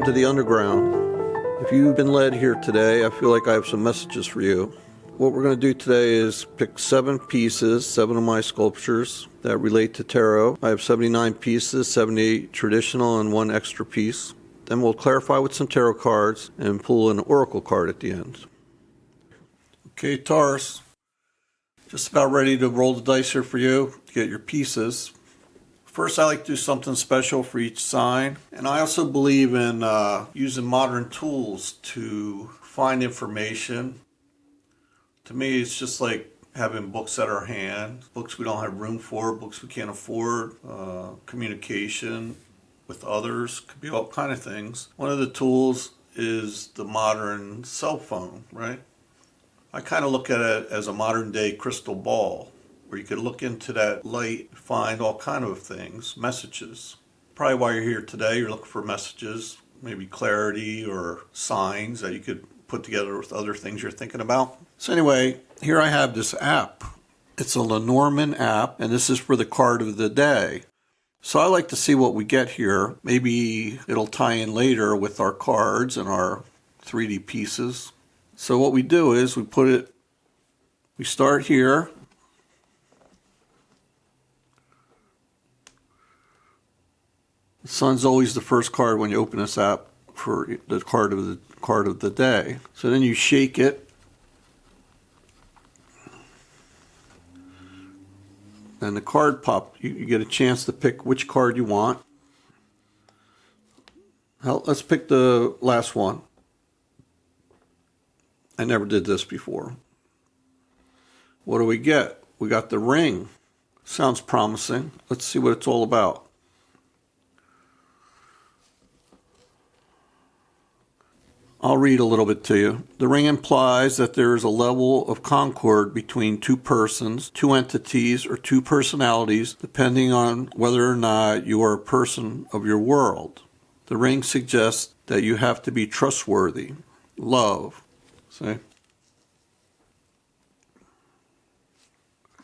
Welcome to the underground. If you've been led here today, I feel like I have some messages for you. What we're going to do today is pick 7 pieces, 7 of my sculptures that relate to tarot. I have 79 pieces, 78 traditional and 1 extra piece. Then we'll clarify with some tarot cards and pull an oracle card at the end. Okay, Taurus, just about ready to roll the dice here for you to get your pieces. First, I like to do something special for each sign. And I also believe in using modern tools to find information. To me, it's just like having books at our hand, books we don't have room for, books we can't afford, communication with others, could be all kind of things. One of the tools is the modern cell phone, right? I kind of look at it as a modern day crystal ball, where you could look into that light, find all kind of things, messages. Probably why you're here today, you're looking for messages, maybe clarity or signs that you could put together with other things you're thinking about. So anyway, here I have this app. It's a Lenorman app, and this is for the card of the day. So I like to see what we get here. Maybe it'll tie in later with our cards and our 3D pieces. So what we do is we start here. The sun's always the first card when you open this app for the card of the day. So then you shake it. And the card pop, you get a chance to pick which card you want. Let's pick the last one. I never did this before. What do we get? We got the ring. Sounds promising. Let's see what it's all about. I'll read a little bit to you. The ring implies that there is a level of concord between 2 persons, 2 entities, or 2 personalities, depending on whether or not you are a person of your world. The ring suggests that you have to be trustworthy. Love. See?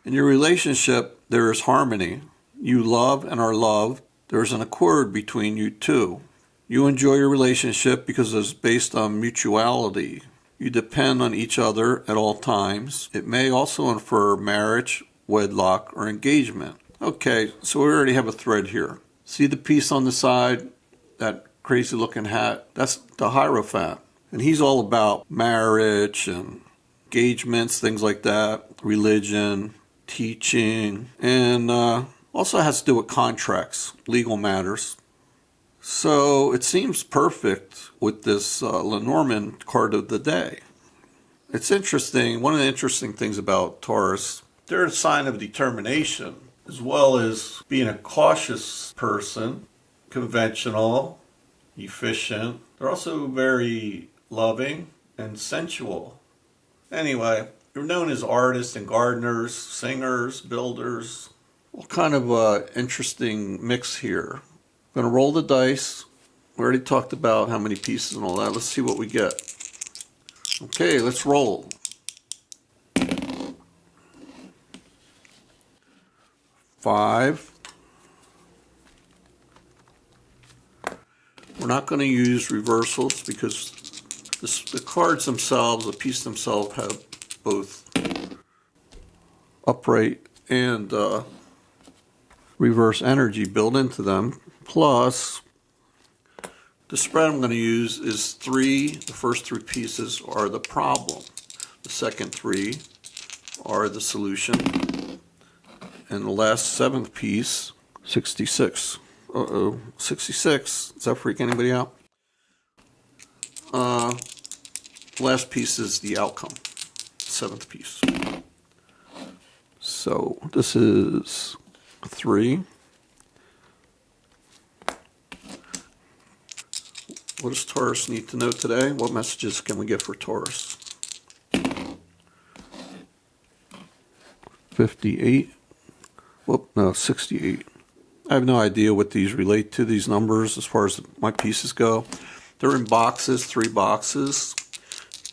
In your relationship, there is harmony. You love and are loved. There is an accord between you two. You enjoy your relationship because it's based on mutuality. You depend on each other at all times. It may also infer marriage, wedlock, or engagement. Okay, so we already have a thread here. See the piece on the side? That crazy looking hat? That's the Hierophant. And he's all about marriage and engagements, things like that, religion, teaching, and also has to do with contracts, legal matters. So it seems perfect with this Lenorman card of the day. It's interesting. One of the interesting things about Taurus, they're a sign of determination, as well as being a cautious person, conventional, efficient. They're also very loving and sensual. Anyway, they're known as artists and gardeners, singers, builders. All kind of interesting mix here. I'm going to roll the dice. We already talked about how many pieces and all that. Let's see what we get. Okay, let's roll. 5. We're not going to use reversals because the cards themselves, the pieces themselves, have both upright and reverse energy built into them. Plus, the spread I'm going to use is 3. The first 3 pieces are the problem. The second 3 are the solution. And the last 7th piece, 66. 66. Does that freak anybody out? Last piece is the outcome. 7th piece. So this is 3. What does Taurus need to know today? What messages can we get for Taurus? 58. Whoop, no, 68. I have no idea what these relate to, these numbers, as far as my pieces go. They're in boxes, 3 boxes,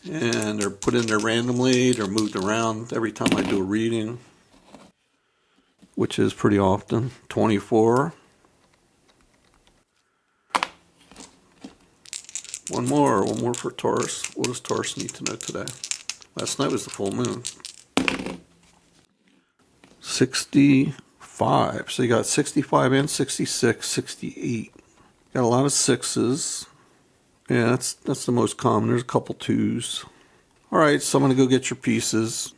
and they're put in there randomly. They're moved around every time I do a reading, which is pretty often. 24. One more for Taurus. What does Taurus need to know today? Last night was the full moon. 65. So you got 65 and 66, 68. Got a lot of sixes. Yeah, that's the most common. There's a couple twos. All right, so I'm going to go get your pieces.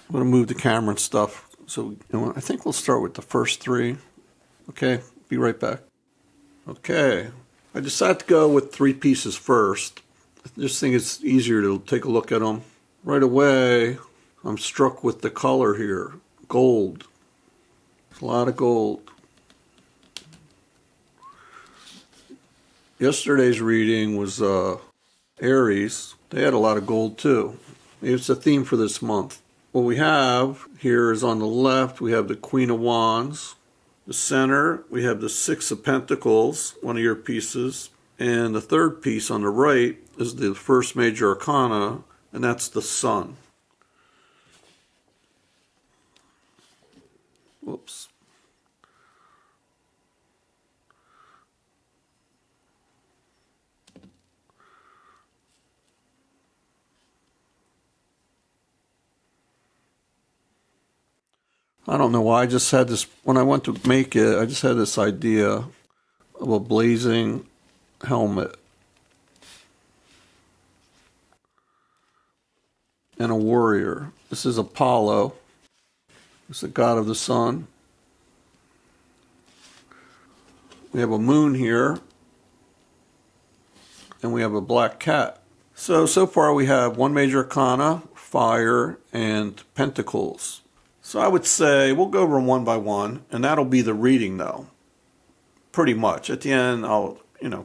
I'm going to move the camera and stuff. So I think we'll start with the first three. Okay, be right back. Okay, I decided to go with 3 pieces first. I just think it's easier to take a look at them. Right away, I'm struck with the color here. Gold. There's a lot of gold. Yesterday's reading was Aries. They had a lot of gold too. It's a theme for this month. What we have here is on the left, we have the Queen of Wands. The center, we have the Six of Pentacles, one of your pieces. And the third piece on the right is the first major arcana, and that's the Sun. Whoops. I don't know why, I just had this, when I went to make it, I just had this idea of a blazing helmet and a warrior. This is Apollo. It's the god of the sun. We have a moon here, and we have a black cat. So far we have one major arcana, fire, and pentacles. So I would say we'll go over them one by one, and that'll be the reading though. Pretty much. At the end, I'll,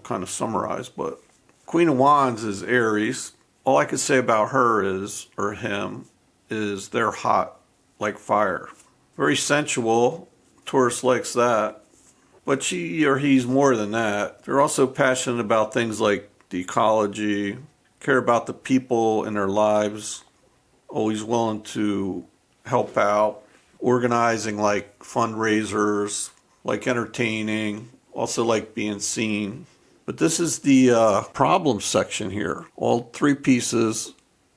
kind of summarize, but Queen of Wands is Aries. All I could say about her is, or him, is they're hot, like fire. Very sensual. Taurus likes that. But she or he's more than that. They're also passionate about things like the ecology, care about the people in their lives, always willing to help out, organizing like fundraisers, like entertaining, also like being seen. But this is the problem section here. All 3 pieces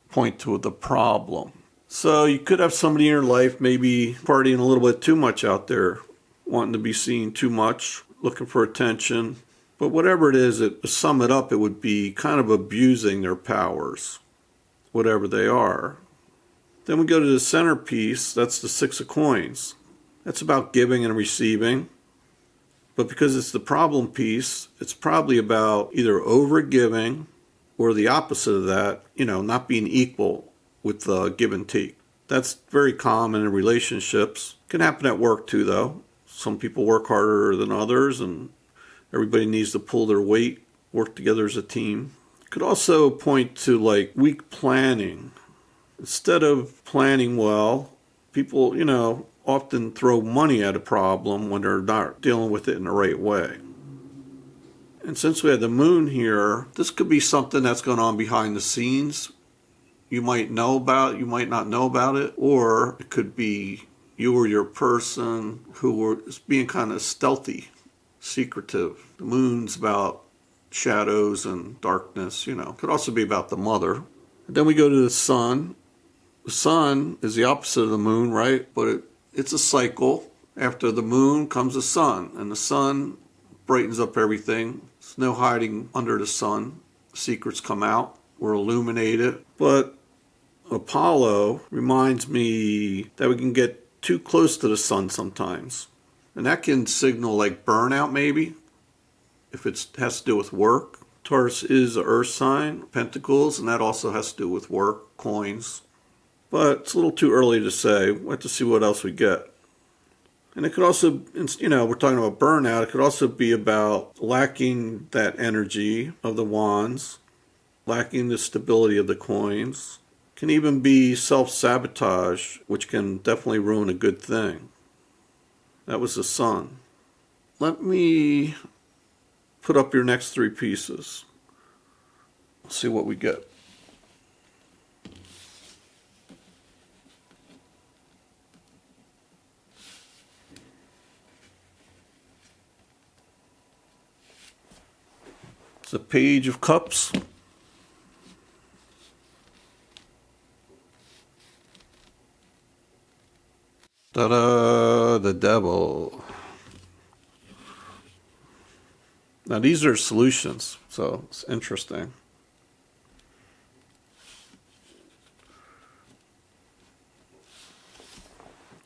point to the problem. So you could have somebody in your life maybe partying a little bit too much out there, wanting to be seen too much, looking for attention. But whatever it is, to sum it up, it would be kind of abusing their powers, whatever they are. Then we go to the centerpiece, that's the 6 of coins. That's about giving and receiving. But because it's the problem piece, it's probably about either over-giving or the opposite of that, not being equal with the give and take. That's very common in relationships. Can happen at work too, though. Some people work harder than others, and everybody needs to pull their weight, work together as a team. Could also point to like weak planning. Instead of planning well, people, often throw money at a problem when they're not dealing with it in the right way. And since we had the moon here, this could be something that's going on behind the scenes. You might know about it, you might not know about it, or it could be you or your person who were being kind of stealthy, secretive. The moon's about shadows and darkness, Could also be about the mother. And then we go to the sun. The sun is the opposite of the moon, right? But it's a cycle. After the moon comes the sun, and the sun brightens up everything. There's no hiding under the sun. Secrets come out. We're illuminated. But Apollo reminds me that we can get too close to the sun sometimes. And that can signal like burnout maybe, if it has to do with work. Taurus is an earth sign, Pentacles, and that also has to do with work, coins. But it's a little too early to say. We'll have to see what else we get. And it could also, we're talking about burnout. It could also be about lacking that energy of the wands, lacking the stability of the coins. It can even be self-sabotage, which can definitely ruin a good thing. That was the sun. Let me put up your next 3 pieces. Let's see what we get. It's a Page of Cups. Ta-da! The devil. Now these are solutions, so it's interesting.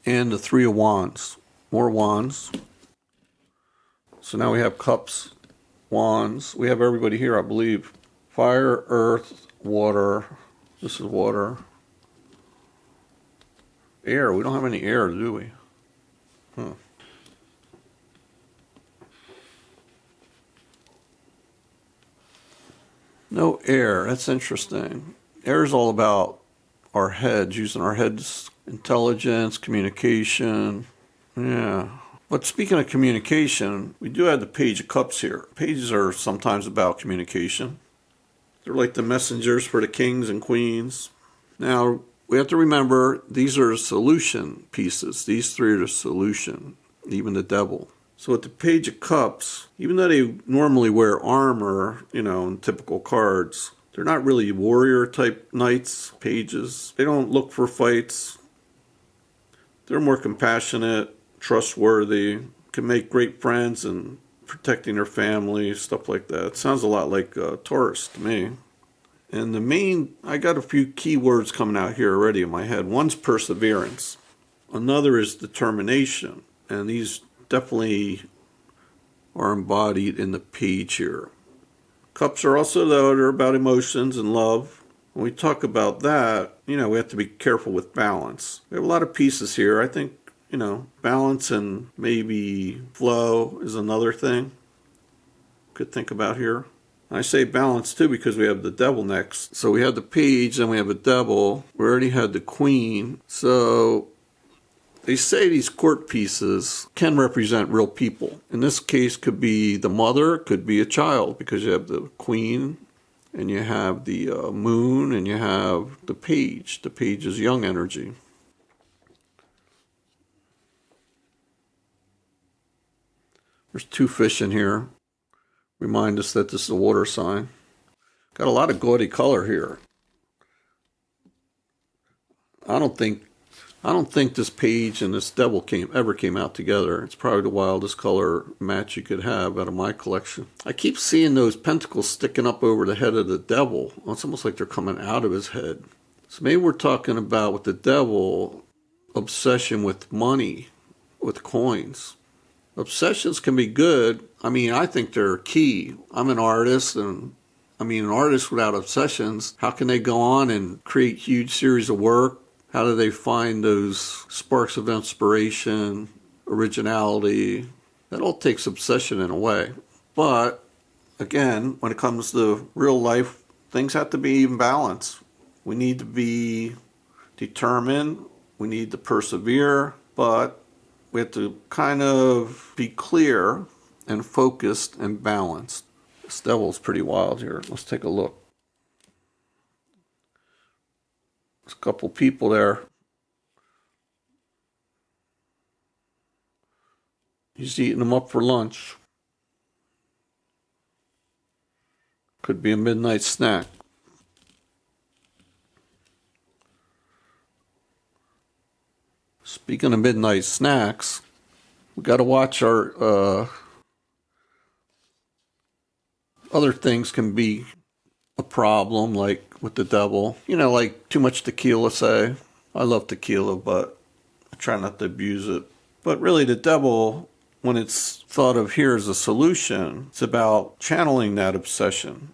And the Three of Wands. More wands. So now we have cups, wands. We have everybody here, I believe. Fire, earth, water. This is water. Air. We don't have any air, do we? No air. That's interesting. Air is all about our heads, using our heads, intelligence, communication. Yeah. But speaking of communication, we do have the Page of Cups here. Pages are sometimes about communication. They're like the messengers for the kings and queens. Now, we have to remember, these are solution pieces. These three are the solution, even the devil. So with the Page of Cups, even though they normally wear armor, in typical cards, they're not really warrior type knights, pages. They don't look for fights. They're more compassionate, trustworthy, can make great friends and protecting their family, stuff like that. It sounds a lot like Taurus to me. And the main, I got a few key words coming out here already in my head. One's perseverance. Another is determination. And these definitely are embodied in the page here. Cups are also, though, they're about emotions and love. When we talk about that, we have to be careful with balance. We have a lot of pieces here. I think, balance and maybe flow is another thing could think about here. I say balance too because we have the devil next. So we have the page, then we have a devil. We already had the queen. So they say these court pieces can represent real people. In this case, could be the mother, could be a child, because you have the queen, and you have the moon, and you have the page. The page is young energy. There's two fish in here. Remind us that this is a water sign. Got a lot of gaudy color here. I don't think this page and this devil ever came out together. It's probably the wildest color match you could have out of my collection. I keep seeing those pentacles sticking up over the head of the devil. Well, it's almost like they're coming out of his head. So maybe we're talking about, with the devil, obsession with money, with coins. Obsessions can be good. I think they're key. I'm an artist, and an artist without obsessions, how can they go on and create huge series of work? How do they find those sparks of inspiration, originality? That all takes obsession in a way. But, again, when it comes to real life, things have to be in balance. We need to be determined. We need to persevere. But we have to kind of be clear and focused and balanced. This devil's pretty wild here. Let's take a look. There's a couple people there. He's eating them up for lunch. Could be a midnight snack. Speaking of midnight snacks, we got to watch our other things can be a problem, like with the devil. Like too much tequila, say. I love tequila, but I try not to abuse it. But really, the devil, when it's thought of here as a solution, it's about channeling that obsession,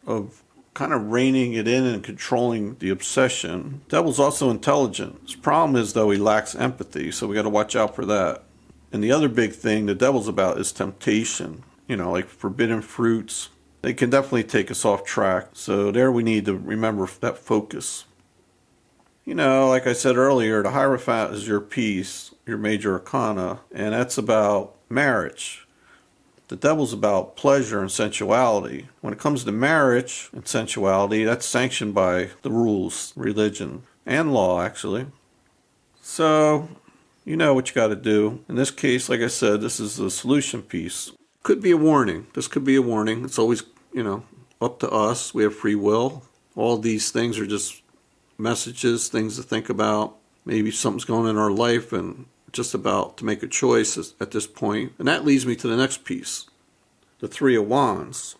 of kind of reining it in and controlling the obsession. Devil's also intelligent. His problem is, though, he lacks empathy, so we got to watch out for that. And the other big thing the devil's about is temptation. Like forbidden fruits. They can definitely take us off track. So there we need to remember that focus. Like I said earlier, the Hierophant is your piece, your major arcana, and that's about marriage. The devil's about pleasure and sensuality. When it comes to marriage and sensuality, that's sanctioned by the rules, religion, and law, actually. So, you know what you got to do. In this case, like I said, this is the solution piece. Could be a warning. This could be a warning. It's always, up to us. We have free will. All these things are just messages, things to think about. Maybe something's going on in our life and just about to make a choice at this point. And that leads me to the next piece, the Three of Wands.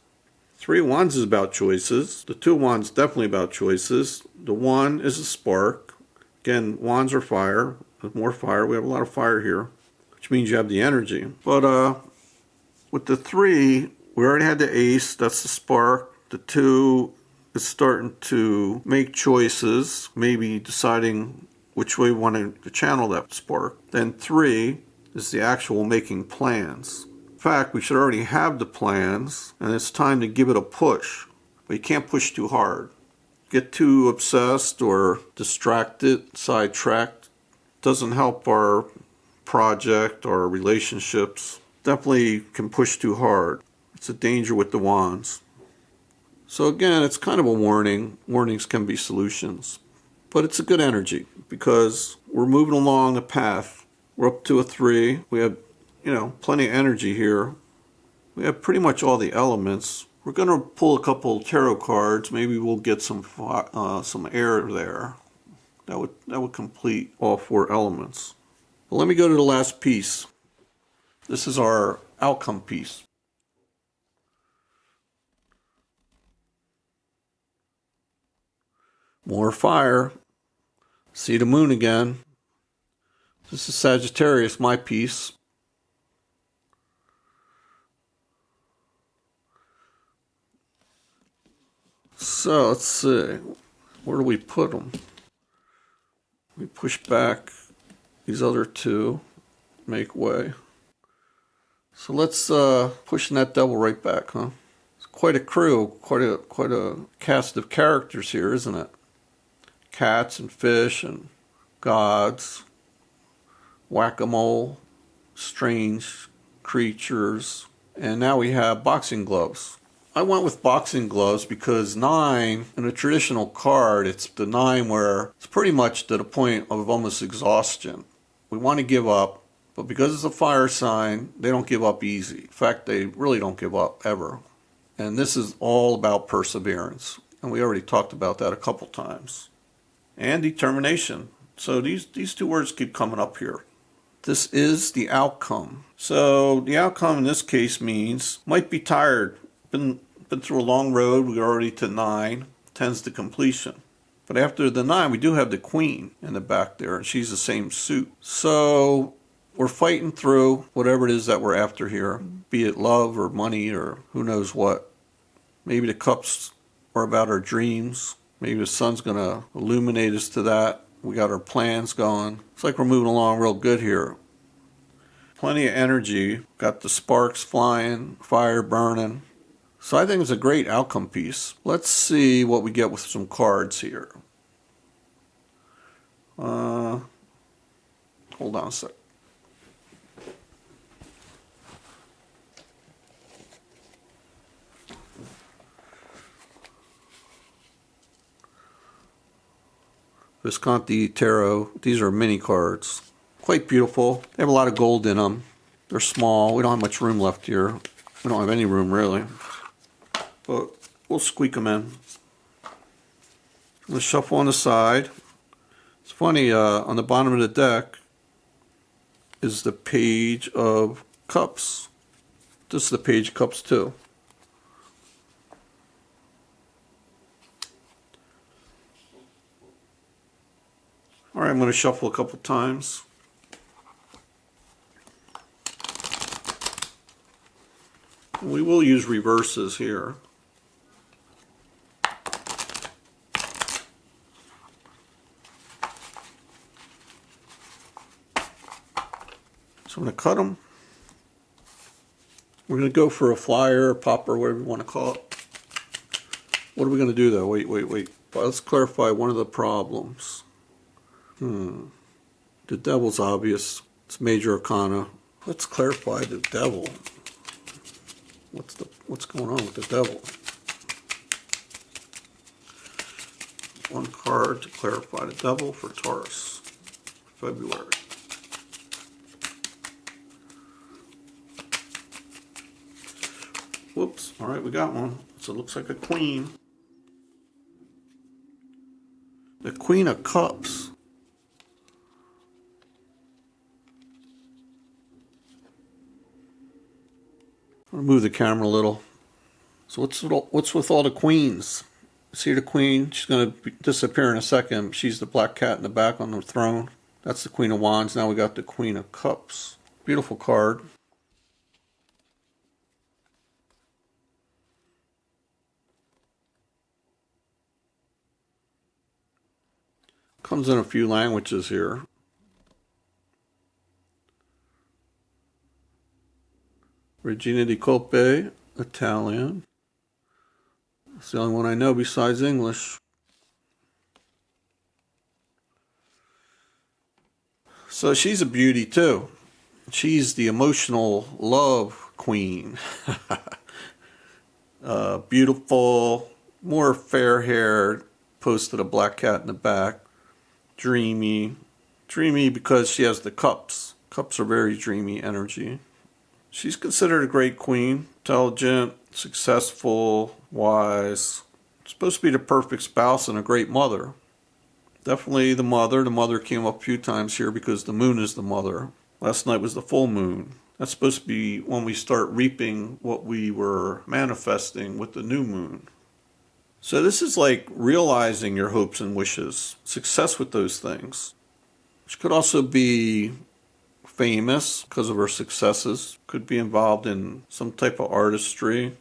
Three of Wands is about choices. The Two of Wands definitely about choices. The One is a spark. Again, Wands are fire. There's more fire. We have a lot of fire here, which means you have the energy. But with the Three, we already had the Ace. That's the spark. The Two is starting to make choices, maybe deciding which way we want to channel that spark. Then Three is the actual making plans. In fact, we should already have the plans, and it's time to give it a push. But you can't push too hard. Get too obsessed or distracted, sidetracked. Doesn't help our project or relationships. Definitely can push too hard. It's a danger with the Wands. So again, it's kind of a warning. Warnings can be solutions. But it's a good energy because we're moving along the path. We're up to a 3. We have, plenty of energy here. We have pretty much all the elements. We're going to pull a couple tarot cards. Maybe we'll get some air there. That would complete all 4 elements. But let me go to the last piece. This is our outcome piece. More fire. See the moon again. This is Sagittarius, my piece. So let's see. Where do we put them? We push back these other 2, make way. So let's push that devil right back, huh? It's quite a crew, quite a cast of characters here, isn't it? Cats and fish and gods, whack-a-mole, strange creatures, and now we have boxing gloves. I went with boxing gloves because 9, in a traditional card, it's the 9 where it's pretty much to the point of almost exhaustion. We want to give up, but because it's a fire sign, they don't give up easy. In fact, they really don't give up ever. And this is all about perseverance, and we already talked about that a couple times. And determination. So these 2 words keep coming up here. This is the outcome. So the outcome in this case means might be tired. Been through a long road. We're already to 9. 10's the completion. But after the 9, we do have the Queen in the back there, and she's the same suit. So we're fighting through whatever it is that we're after here, be it love or money or who knows what. Maybe the cups are about our dreams. Maybe the sun's going to illuminate us to that. We got our plans going. It's like we're moving along real good here. Plenty of energy. Got the sparks flying, fire burning. So I think it's a great outcome piece. Let's see what we get with some cards here. Hold on a sec. Visconti Tarot. These are mini cards. Quite beautiful. They have a lot of gold in them. They're small. We don't have much room left here. We don't have any room really. But we'll squeak them in. Let's shuffle on the side. It's funny, on the bottom of the deck is the Page of Cups. This is the Page of Cups too. All right, I'm going to shuffle a couple times. We will use reverses here. So I'm going to cut them. We're going to go for a flyer, popper, whatever you want to call it. What are we going to do though? Wait. Let's clarify one of the problems. The devil's obvious. It's major arcana. Let's clarify the devil. What's going on with the devil? One card to clarify the devil for Taurus, February. Whoops. All right, we got one. So it looks like a queen. The Queen of Cups. I'll move the camera a little. So what's with all the queens? See the queen? She's going to disappear in a second. She's the black cat in the back on the throne. That's the Queen of Wands. Now we got the Queen of Cups. Beautiful card. Comes in a few languages here. Regina di Coppe, Italian. It's the only one I know besides English. So she's a beauty too. She's the emotional love queen. Beautiful, more fair-haired, opposed to the black cat in the back. Dreamy. Dreamy because she has the cups. Cups are very dreamy energy. She's considered a great queen. Intelligent, successful, wise. Supposed to be the perfect spouse and a great mother. Definitely the mother. The mother came up a few times here because the moon is the mother. Last night was the full moon. That's supposed to be when we start reaping what we were manifesting with the new moon. So this is like realizing your hopes and wishes. Success with those things. She could also be famous because of her successes. Could be involved in some type of artistry.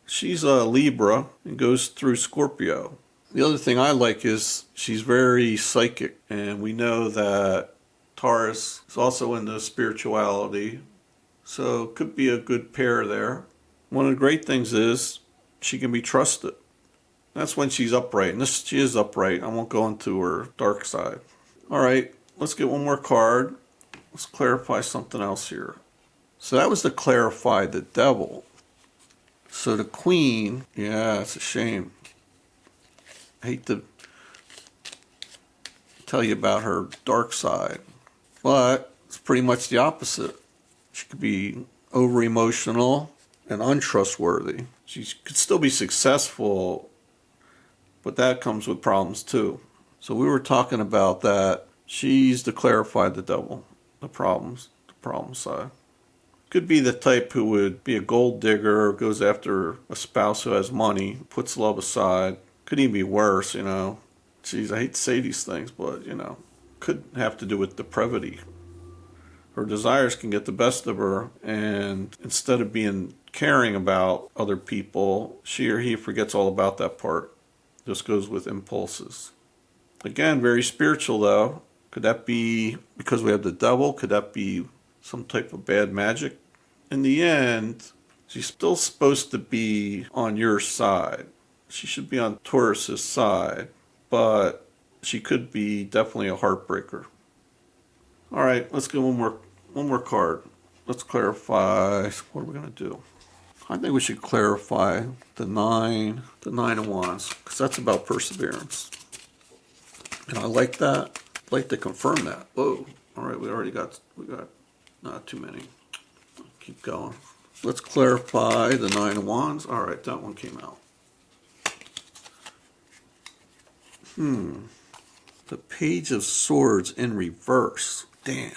She's a Libra and goes through Scorpio. The other thing I like is she's very psychic, and we know that Taurus is also into spirituality, so it could be a good pair there. One of the great things is she can be trusted. That's when she's upright, and she is upright. I won't go into her dark side. All right, let's get one more card. Let's clarify something else here. So that was to clarify the devil. So the queen, yeah, it's a shame. I hate to tell you about her dark side, but it's pretty much the opposite. She could be over-emotional and untrustworthy. She could still be successful, but that comes with problems too. So we were talking about that. She's to clarify the devil, the problem side. Could be the type who would be a gold digger, goes after a spouse who has money, puts love aside. Could even be worse, you know. Geez, I hate to say these things, but, you know, could have to do with depravity. Her desires can get the best of her, and instead of being caring about other people, she or he forgets all about that part. Just goes with impulses. Again, very spiritual, though. Could that be because we have the devil? Could that be some type of bad magic? In the end, she's still supposed to be on your side. She should be on Taurus's side, but she could be definitely a heartbreaker. All right, let's get one more card. Let's clarify. What are we going to do? I think we should clarify the nine of wands, because that's about perseverance. And I like that. I'd like to confirm that. Whoa. All right, we got not too many. Keep going. Let's clarify the 9 of wands. All right, that one came out. The Page of Swords in reverse. Damn.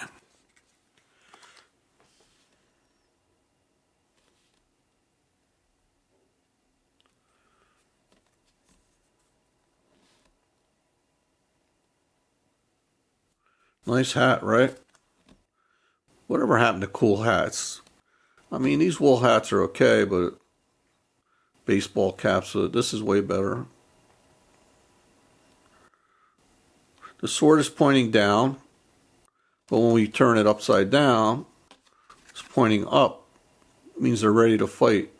Nice hat, right? Whatever happened to cool hats? I mean, these wool hats are okay, but baseball caps, this is way better. The sword is pointing down, but when we turn it upside down, it's pointing up. It means they're ready to fight.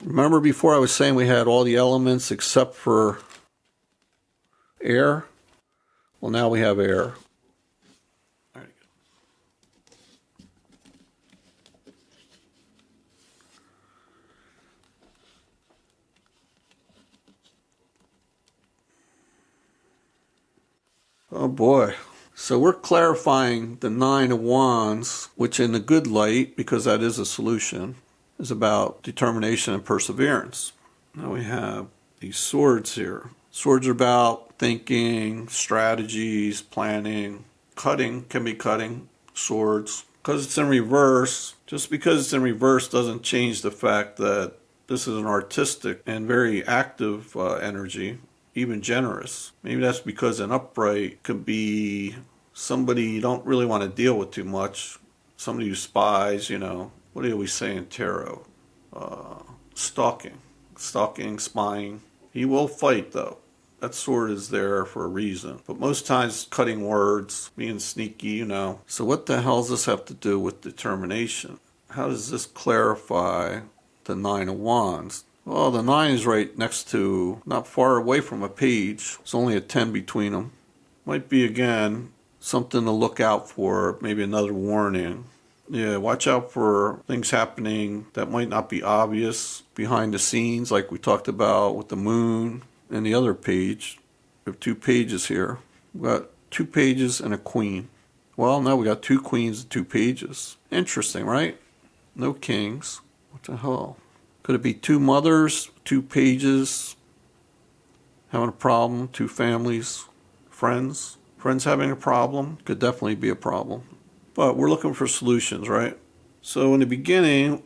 Remember before I was saying we had all the elements except for air? Well, now we have air. Oh boy. So we're clarifying the 9 of wands, which in a good light, because that is a solution, is about determination and perseverance. Now we have these swords here. Swords are about thinking, strategies, planning. Cutting can be cutting. Swords, because it's in reverse, just because it's in reverse doesn't change the fact that this is an artistic and very active energy, even generous. Maybe that's because an upright could be somebody you don't really want to deal with too much, somebody who spies, you know. What do we say in tarot? Stalking, spying. He will fight though. That sword is there for a reason. But most times cutting words, being sneaky, you know. So what the hell does this have to do with determination? How does this clarify the Nine of Wands? Well, the 9 is right next to, not far away from a page. It's only a 10 between them. Might be, again, something to look out for, maybe another warning. Yeah, watch out for things happening that might not be obvious behind the scenes, like we talked about with the moon and the other page. We have 2 pages here. We got 2 pages and a queen. Well, no, we got 2 queens and 2 pages. Interesting, right? No kings. What the hell? Could it be 2 mothers, 2 pages, having a problem, 2 families, friends? Friends having a problem? Could definitely be a problem. But we're looking for solutions, right? So in the beginning,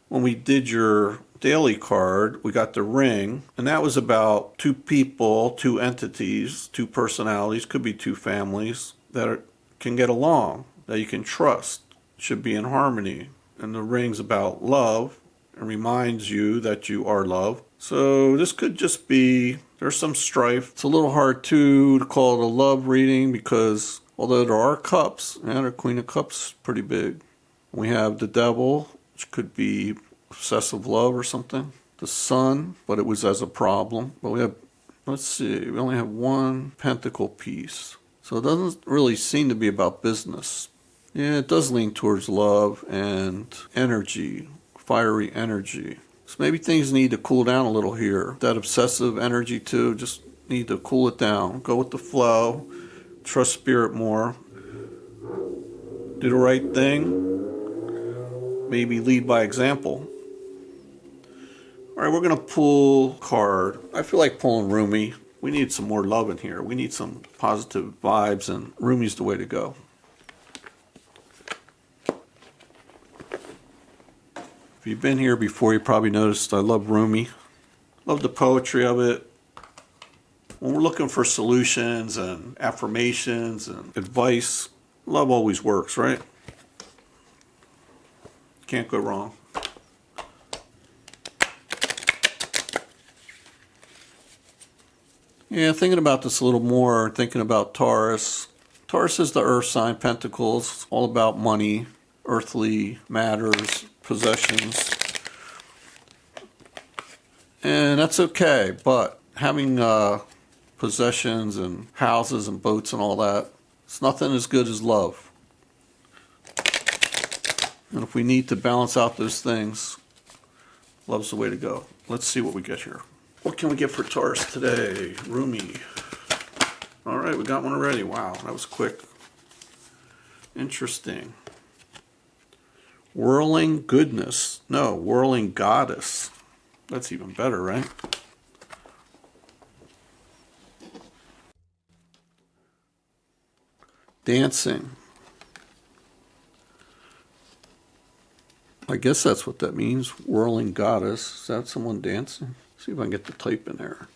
when we did your daily card, we got the ring, and that was about 2 people, 2 entities, 2 personalities, could be 2 families that can get along, that you can trust, should be in harmony. And the ring's about love and reminds you that you are love. So this could just be, there's some strife. It's a little hard to call it a love reading because although there are cups, and our Queen of Cups is pretty big. We have the Devil, which could be obsessive love or something. The Sun, but it was as a problem. But we have, let's see, we only have 1 pentacle piece. So it doesn't really seem to be about business. Yeah, it does lean towards love and energy, fiery energy. So maybe things need to cool down a little here. That obsessive energy too, just need to cool it down. Go with the flow. Trust spirit more. Do the right thing. Maybe lead by example. All right, we're going to pull a card. I feel like pulling Rumi. We need some more love in here. We need some positive vibes, and Rumi's the way to go. If you've been here before, you probably noticed I love Rumi. Love the poetry of it. When we're looking for solutions and affirmations and advice, love always works, right? Can't go wrong. Yeah, thinking about this a little more, thinking about Taurus. Taurus is the earth sign, Pentacles, all about money, earthly matters, possessions. And that's okay, but having possessions and houses and boats and all that, it's nothing as good as love. And if we need to balance out those things, love's the way to go. Let's see what we get here. What can we get for Taurus today? Rumi. All right, we got one already. Wow, that was quick. Interesting. Whirling goodness. No, whirling goddess. That's even better, right? Dancing. I guess that's what that means. Whirling goddess. Is that someone dancing? See if I can get the type in there.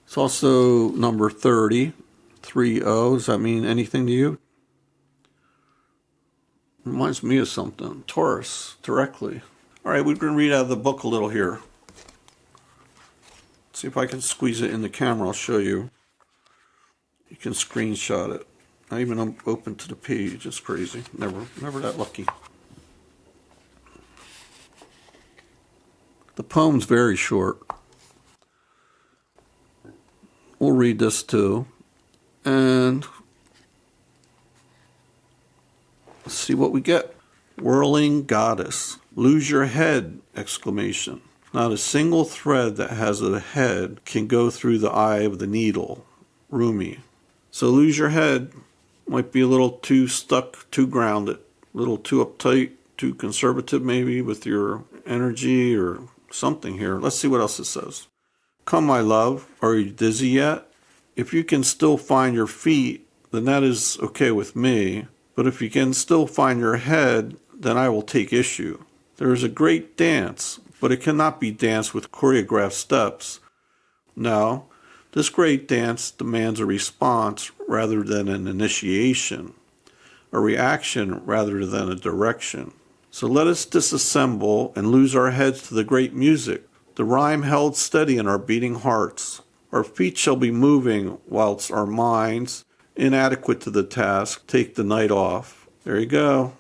It's also number 30. 30. Does that mean anything to you? Reminds me of something. Taurus, directly. All right, we're going to read out of the book a little here. See if I can squeeze it in the camera. I'll show you. You can screenshot it. Not even open to the page. It's crazy. Never that lucky. The poem's very short. We'll read this too. And let's see what we get. Whirling goddess. Lose your head! Exclamation. Not a single thread that has a head can go through the eye of the needle. Rumi. So lose your head. Might be a little too stuck, too grounded, a little too uptight, too conservative maybe with your energy or something here. Let's see what else it says. Come, my love, are you dizzy yet? If you can still find your feet, then that is okay with me. But if you can still find your head, then I will take issue. There is a great dance, but it cannot be danced with choreographed steps. No, this great dance demands a response rather than an initiation, a reaction rather than a direction. So let us disassemble and lose our heads to the great music, the rhyme held steady in our beating hearts. Our feet shall be moving whilst our minds, inadequate to the task, take the night off. There you go.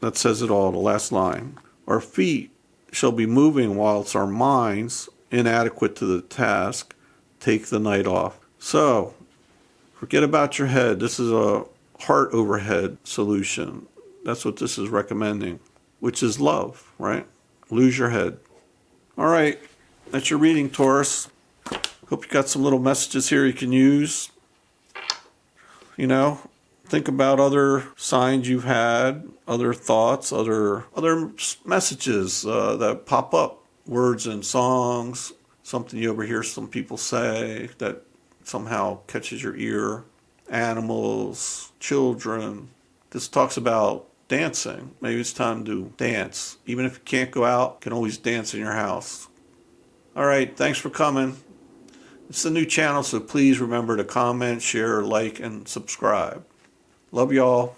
That says it all, the last line. Our feet shall be moving whilst our minds, inadequate to the task, take the night off. So, forget about your head. This is a heart overhead solution. That's what this is recommending, which is love, right? Lose your head. All right, that's your reading, Taurus. Hope you got some little messages here you can use. You know, think about other signs you've had, other thoughts, other messages that pop up, words and songs, something you overhear some people say that somehow catches your ear, animals, children. This talks about dancing. Maybe it's time to dance. Even if you can't go out, you can always dance in your house. All right, thanks for coming. It's a new channel, so please remember to comment, share, like, and subscribe. Love y'all.